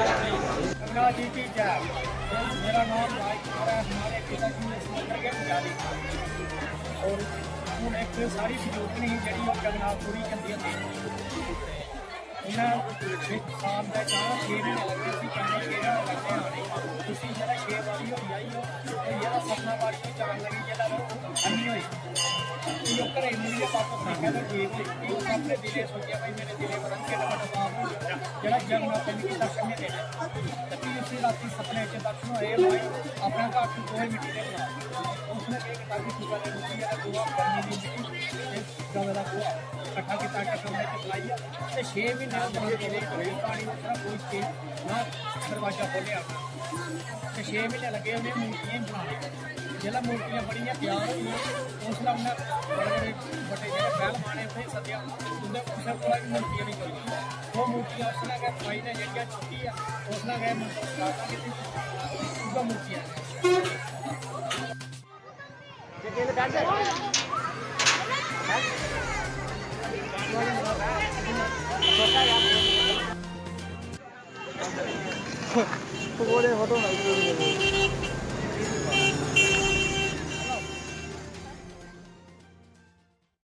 गंगा जी की जय। मेरा नाम राजकुमार है। हमारे पिताजी ने इसमें करके पुजारी और हूँ एक सारी बुजुर्ग नहीं जी जगन्नाथ पूरी चलती है उन्हें साल का चाह 6 महीने लगते थे कहने 6 महीने लगते आने तुम जरा 6 बारी हो जाई हो तो जरा 7 बारी भी चलन लगी जरा अन्नी हुई जो घरे मुड़िए वापस देखा तो ठीक हुई अपने दिले सोचा भाई मेरे दिले पता नहीं कि बड़ा बाप जरा जगन्नाथ ने दर्शन नहीं देने तभी उसी रात सपने च दर्शन होए भाई अपना घर गोहे मिट्टी ने बना उसने एक किताबी चुका ने मिट्टी का गोहा गर्मी की मिट्टी गवे का गोहा इकट्ठा किया कमरे च लाइए तो 6 महीने पानी उतना कोई चीज ना दरवाजा खोलिया तो 6 महीने लगे उन्हें मूर्तियां बनाने जिला मूर्तियां बड़िया तैयार हुई उसने उन्हें बड़े बड़े बड़े जो बैल माने उन्हें सद्या उन्हें उसे कोई भी मूर्तियां नहीं करी वो मूर्तियां उसने गए भाई ने जगह चुकी है उसने गए मूर्तियां